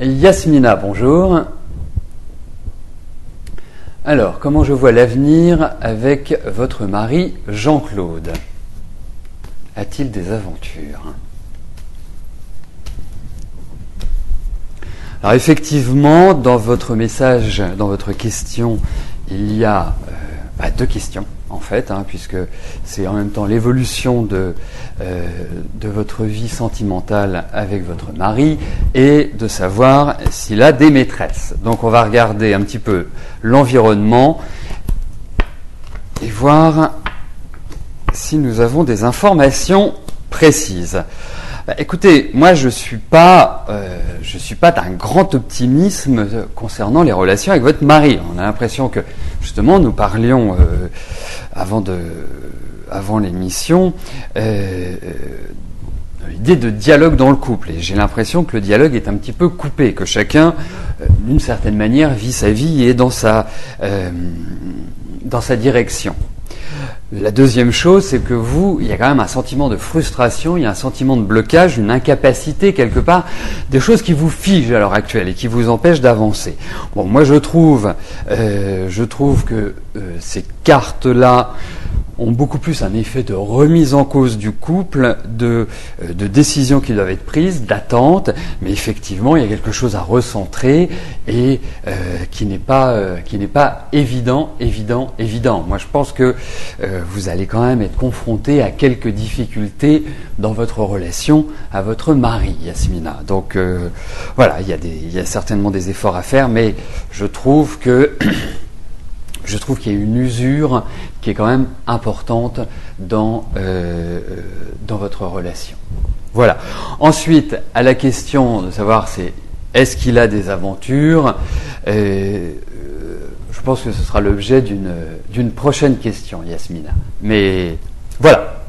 Yasmina, bonjour. Alors, comment je vois l'avenir avec votre mari Jean-Claude? A-t-il des aventures? Alors effectivement, dans votre message, dans votre question, il y a deux questions en fait, puisque c'est en même temps l'évolution de votre vie sentimentale avec votre mari et de savoir s'il a des maîtresses. Donc on va regarder un petit peu l'environnement et voir si nous avons des informations précises. Écoutez, moi je suis pas d'un grand optimisme concernant les relations avec votre mari. On a l'impression que justement nous parlions avant l'émission l'idée de dialogue dans le couple. Et j'ai l'impression que le dialogue est un petit peu coupé, que chacun d'une certaine manière vit sa vie et dans sa direction. La deuxième chose, c'est que il y a quand même un sentiment de frustration, il y a un sentiment de blocage, une incapacité quelque part, des choses qui vous figent à l'heure actuelle et qui vous empêchent d'avancer. Bon, moi je trouve que ces cartes-là ont beaucoup plus un effet de remise en cause du couple, de décisions qui doivent être prises, d'attente, mais effectivement il y a quelque chose à recentrer et qui n'est pas évident. Moi je pense que vous allez quand même être confronté à quelques difficultés dans votre relation à votre mari, Yasmina. Donc voilà, il y a certainement des efforts à faire, mais je trouve qu'il y a une usure qui est quand même importante dans votre relation. Voilà. Ensuite, à la question de savoir est-ce qu'il a des aventures, je pense que ce sera l'objet d'une prochaine question, Yasmina. Mais voilà.